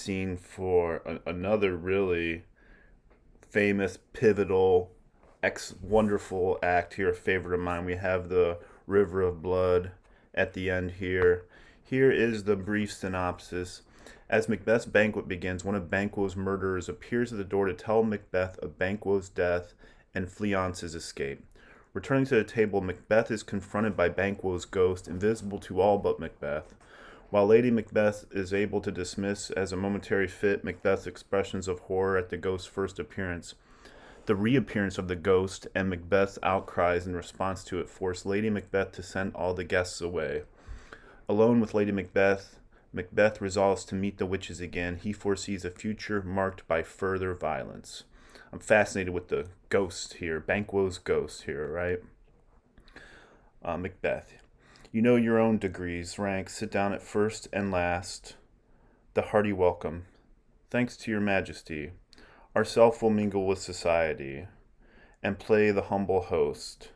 scene for another really famous, pivotal, wonderful act here, a favorite of mine. We have the River of Blood at the end here. Here is the brief synopsis. As Macbeth's banquet begins, one of Banquo's murderers appears at the door to tell Macbeth of Banquo's death and Fleance's escape. Returning to the table, Macbeth is confronted by Banquo's ghost, invisible to all but Macbeth. While Lady Macbeth is able to dismiss as a momentary fit Macbeth's expressions of horror at the ghost's first appearance, the reappearance of the ghost and Macbeth's outcries in response to it force Lady Macbeth to send all the guests away. Alone with Lady Macbeth, Macbeth resolves to meet the witches again. He foresees a future marked by further violence. I'm fascinated with the ghost here, Banquo's ghost here, right? Macbeth. You know your own degrees, ranks, sit down at first and last. The hearty welcome. Thanks to your majesty. Ourself will mingle with society and play the humble host.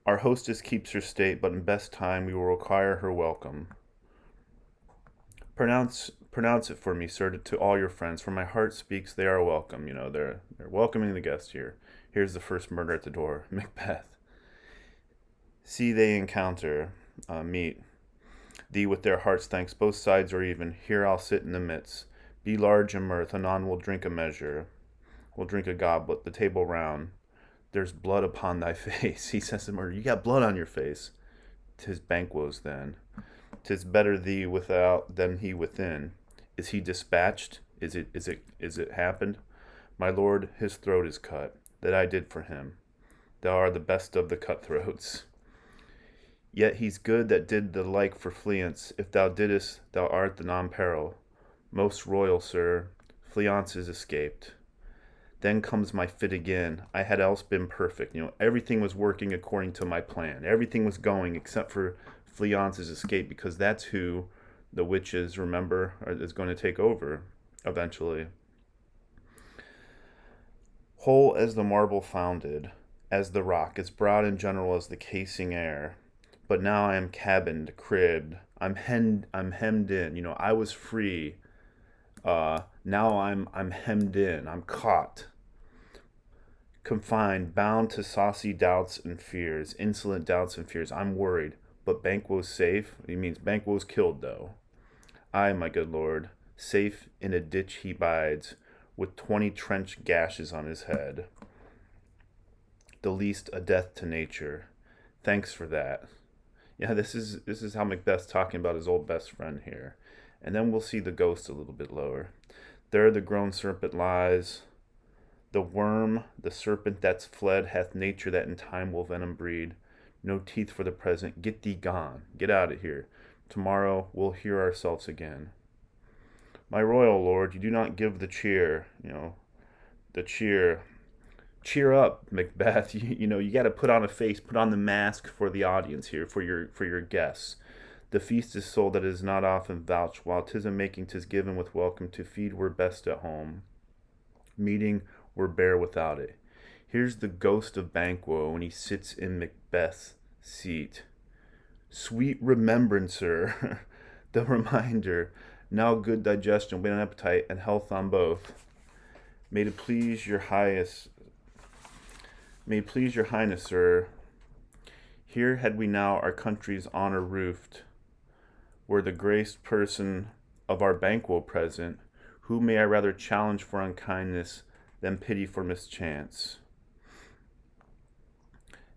Our hostess keeps her state, but in best time we will require her welcome. Pronounce it for me, sir, to all your friends. For my heart speaks, they are welcome. They're welcoming the guest here. Here's the first murder at the door. Macbeth. See they encounter, meet thee with their hearts' thanks. Both sides are even. Here I'll sit in the midst. Be large in mirth. Anon we'll drink a measure. We'll drink a goblet. The table round. There's blood upon thy face. He says to murder. You got blood on your face. 'Tis Banquo's then. 'Tis better thee without than he within. Is he dispatched? Is it happened? My lord, his throat is cut. That I did for him. Thou art the best of the cutthroats. Yet he's good that did the like for Fleance. If thou didst, thou art the non-peril. Most royal, sir, Fleance is escaped. Then comes my fit again. I had else been perfect. Everything was working according to my plan. Everything was going except for Fleance's escape, because that's who the witches, remember, is going to take over eventually. Whole as the marble founded, as the rock, as broad and general as the casing air. But now I am cabined, cribbed. I'm hemmed in. I was free. Now I'm hemmed in. I'm caught, confined, bound to saucy doubts and fears, insolent doubts and fears. I'm worried, but Banquo's safe. He means Banquo's killed, though. I, my good lord, safe in a ditch he bides, with 20 trench gashes on his head. The least a death to nature. Thanks for that. Yeah, this is how Macbeth's talking about his old best friend here. And then we'll see the ghost a little bit lower. There the grown serpent lies. The worm, the serpent that's fled, hath nature that in time will venom breed. No teeth for the present. Get thee gone. Get out of here. Tomorrow we'll hear ourselves again. My royal lord, you do not give the cheer. The cheer. Cheer up, Macbeth. You got to put on a face, put on the mask for the audience here, for your guests. The feast is sold that is not often vouched, while 'tis a making 'tis given with welcome. To feed we're best at home. Meeting we're bare without it. Here's the ghost of Banquo when he sits in Macbeth's seat. Sweet remembrancer, the reminder. Now good digestion, weight on appetite, and health on both. May it please your highest. May it please your highness, sir. Here had we now our country's honor roofed, were the graced person of our Banquo present, who may I rather challenge for unkindness than pity for mischance.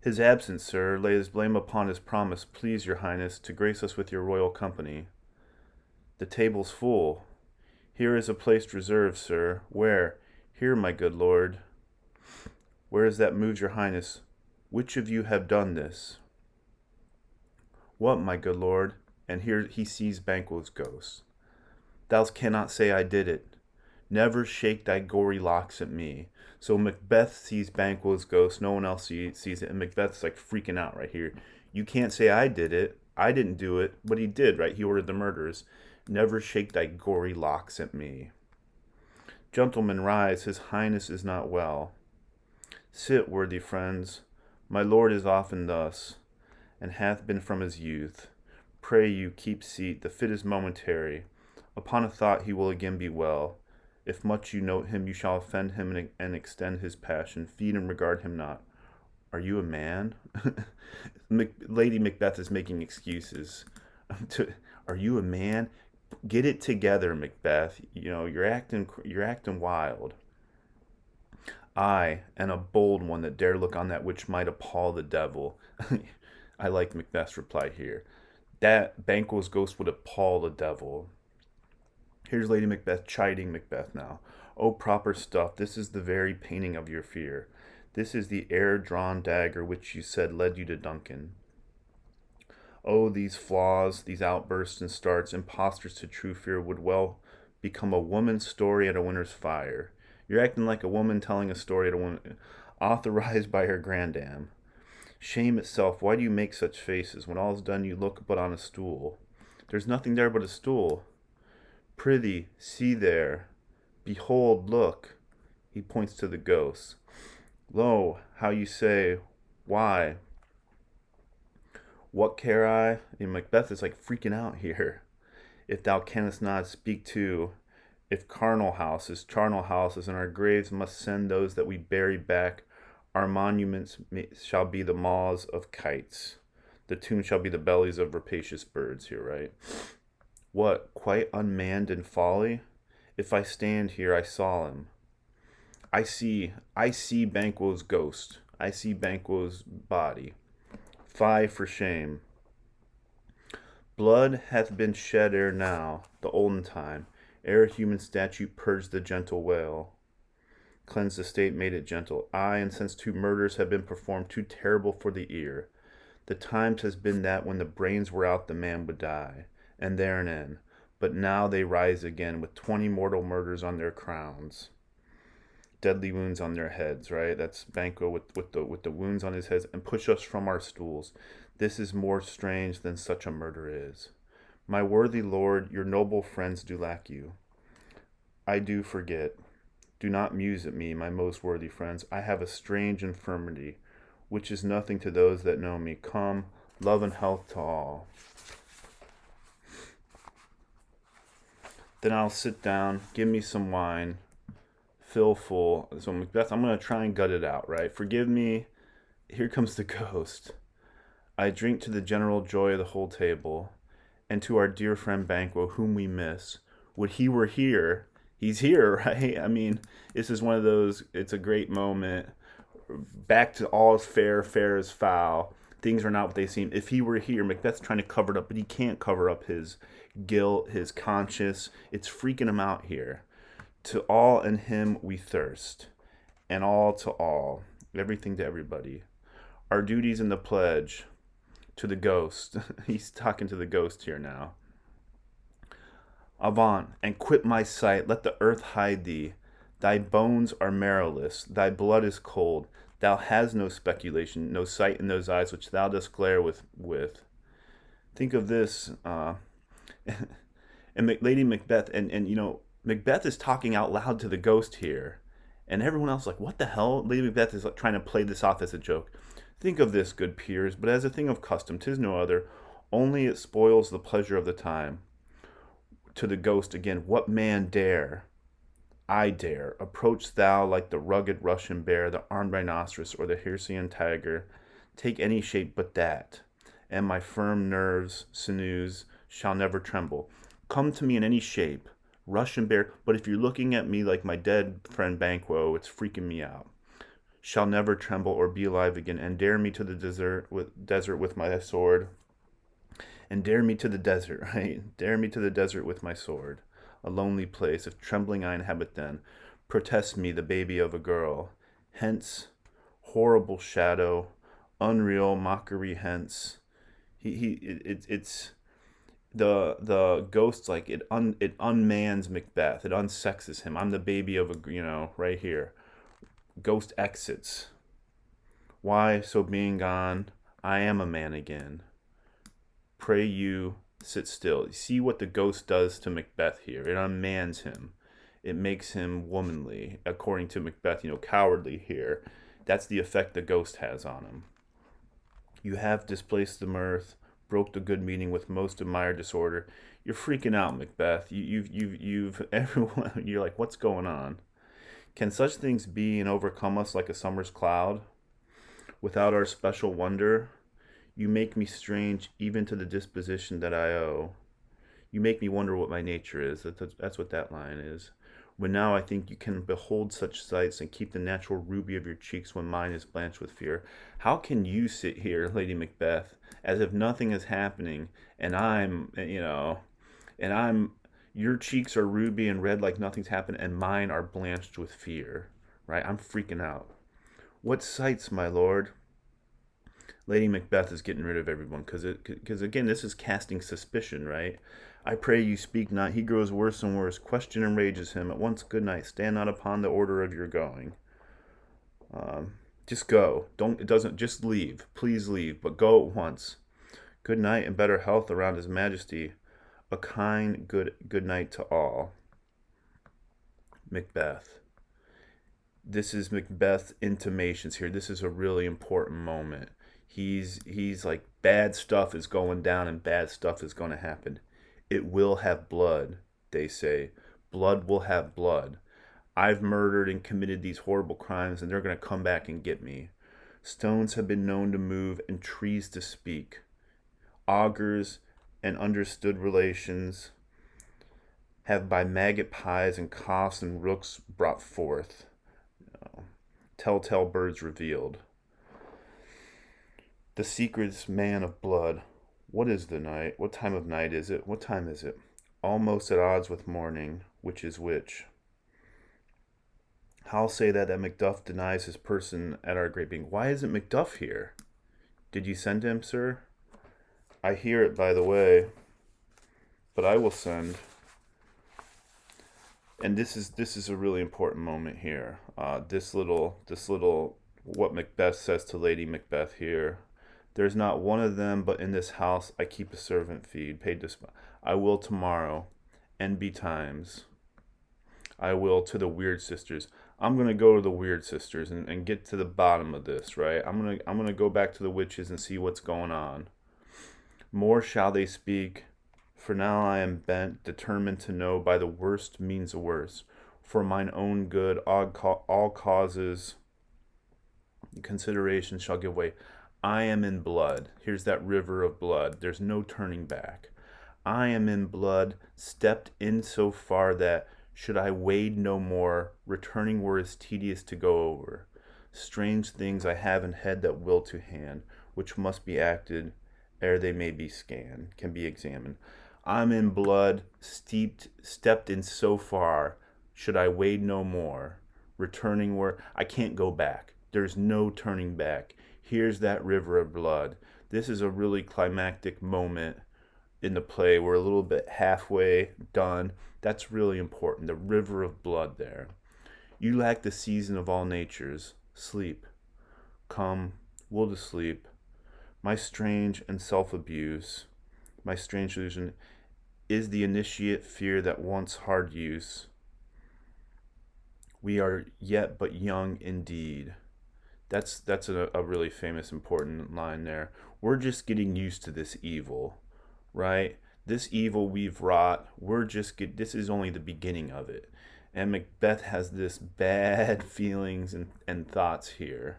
His absence, sir, lay his blame upon his promise, please your highness, to grace us with your royal company. The table's full. Here is a place reserved, sir. Where? Here, my good lord. Where is that moves your highness? Which of you have done this? What, my good lord? And here he sees Banquo's ghost. Thou cannot say I did it. Never shake thy gory locks at me. So Macbeth sees Banquo's ghost. No one else sees it. And Macbeth's like freaking out right here. You can't say I did it. I didn't do it. But he did, right? He ordered the murders. Never shake thy gory locks at me. Gentlemen, rise. His highness is not well. Sit, worthy friends. My lord is often thus, and hath been from his youth. Pray you, keep seat. The fit is momentary. Upon a thought he will again be well. If much you note him, you shall offend him and extend his passion. Feed and regard him not. Are you a man? Lady Macbeth is making excuses. Are you a man? Get it together, Macbeth. You're acting wild. I, and a bold one that dare look on that which might appall the devil. I like Macbeth's reply here. That Banquo's ghost would appall the devil. Here's Lady Macbeth chiding Macbeth now. Oh, proper stuff, this is the very painting of your fear. This is the air-drawn dagger which you said led you to Duncan. Oh, these flaws, these outbursts and starts, impostors to true fear, would well become a woman's story at a winter's fire. You're acting like a woman telling a story at a woman, authorized by her grandam. Shame itself, why do you make such faces? When all is done, you look but on a stool. There's nothing there but a stool. Prithee, see there. Behold, look. He points to the ghost. Lo, how you say, why? What care I? And Macbeth is like freaking out here. If thou canst not speak to, if charnel houses, and our graves must send those that we bury back, our monuments shall be the maws of kites. The tomb shall be the bellies of rapacious birds here, right? What, quite unmanned in folly? If I stand here, I saw him. I see Banquo's ghost. I see Banquo's body. Fie for shame. Blood hath been shed ere now, the olden time, ere human statute purged the gentle wail. Cleansed the state, made it gentle. Aye, and since 2 murders have been performed, too terrible for the ear. The times has been that when the brains were out, the man would die, and there an end. But now they rise again with 20 mortal murders on their crowns. Deadly wounds on their heads, right? That's Banquo with the wounds on his head, and push us from our stools. This is more strange than such a murder is. My worthy lord, your noble friends do lack you. I do forget. Do not muse at me, my most worthy friends. I have a strange infirmity, which is nothing to those that know me. Come, love and health to all. Then I'll sit down, give me some wine, fill full. So Macbeth, I'm going to try and gut it out, right? Forgive me. Here comes the ghost. I drink to the general joy of the whole table, and to our dear friend Banquo, whom we miss. Would he were here. He's here, right? I mean, this is one of those, it's a great moment. Back to all is fair, fair is foul. Things are not what they seem. If he were here, Macbeth's trying to cover it up, but he can't cover up his guilt, his conscience. It's freaking him out here. To all in him we thirst, and all to all, everything to everybody. Our duties in the pledge to the ghost. He's talking to the ghost here now. Avaunt, and quit my sight, let the earth hide thee. Thy bones are marrowless, thy blood is cold. Thou hast no speculation, no sight in those eyes which thou dost glare with. Think of this, and Lady Macbeth, and Macbeth is talking out loud to the ghost here, and everyone else is like, what the hell? Lady Macbeth is trying to play this off as a joke. Think of this, good peers, but as a thing of custom, 'tis no other, only it spoils the pleasure of the time. To the ghost again, what man dare? I dare. Approach thou like the rugged Russian bear, the armed rhinoceros, or the Hircian tiger. Take any shape but that, and my firm nerves, sinews, shall never tremble. Come to me in any shape, Russian bear, but if you're looking at me like my dead friend Banquo, it's freaking me out. Shall never tremble or be alive again, and dare me to the desert with my sword. And dare me to the desert, right? Dare me to the desert with my sword. A lonely place, if trembling I inhabit then. Protest me, the baby of a girl. Hence, horrible shadow, unreal mockery hence. It's the ghost, like it unmans Macbeth. It unsexes him. I'm the baby of a, right here. Ghost exits. Why, so being gone, I am a man again. Pray you, sit still. See what the ghost does to Macbeth here. It unmans him. It makes him womanly, according to Macbeth, cowardly here. That's the effect the ghost has on him. You have displaced the mirth, broke the good meaning with most admired disorder. You're freaking out, Macbeth. You've everyone. You're like, what's going on? Can such things be and overcome us like a summer's cloud? Without our special wonder, you make me strange even to the disposition that I owe. You make me wonder what my nature is. That's what that line is. When now I think you can behold such sights and keep the natural ruby of your cheeks when mine is blanched with fear. How can you sit here, Lady Macbeth, as if nothing is happening, and and I'm, your cheeks are ruby and red like nothing's happened, and mine are blanched with fear, right? I'm freaking out. What sights, my lord? Lady Macbeth is getting rid of everyone because again, this is casting suspicion, right? I pray you speak not. He grows worse and worse. Question enrages him. At once, good night. Stand not upon the order of your going. Just go. Don't. It doesn't. Just leave. Please leave. But go at once. Good night and better health around His Majesty. A kind good night to all. Macbeth. This is Macbeth's intimations here. This is a really important moment. He's like, bad stuff is going down and bad stuff is going to happen. It will have blood, they say. Blood will have blood. I've murdered and committed these horrible crimes, and they're going to come back and get me. Stones have been known to move and trees to speak. Augurs and understood relations have by maggot pies and coughs and rooks brought forth. Telltale birds revealed. The secrets man of blood. What is the night? What time of night is it? What time is it? Almost at odds with morning, which is which. How'll say that Macduff denies his person at our great being. Why isn't Macduff here? Did you send him, sir? I hear it, by the way, but I will send. And this is a really important moment here. This little what Macbeth says to Lady Macbeth here. There's not one of them, but in this house I keep a servant feed, paid to I will tomorrow, and betimes. I will to the Weird Sisters. I'm gonna go to the Weird Sisters and get to the bottom of this, right? I'm gonna go back to the witches and see what's going on. More shall they speak, for now I am bent, determined to know by the worst means the worst. For mine own good, all causes, consideration shall give way. I am in blood. Here's that river of blood. There's no turning back. I am in blood, stepped in so far that, should I wade no more, returning were as tedious to go over. Strange things I have in head that will to hand, which must be acted ere they may be scanned, can be examined. I'm in blood, stepped in so far, should I wade no more, returning where I can't go back. There's no turning back. Here's that river of blood. This is a really climactic moment in the play. We're a little bit halfway done. That's really important. The river of blood there. You lack the season of all natures. Sleep. Come, will to sleep. My strange and self-abuse, my strange illusion, is the initiate fear that wants hard use. We are yet but young indeed. That's a really famous, important line there. We're just getting used to this evil, right? This evil we've wrought, this is only the beginning of it. And Macbeth has this bad feelings and thoughts here.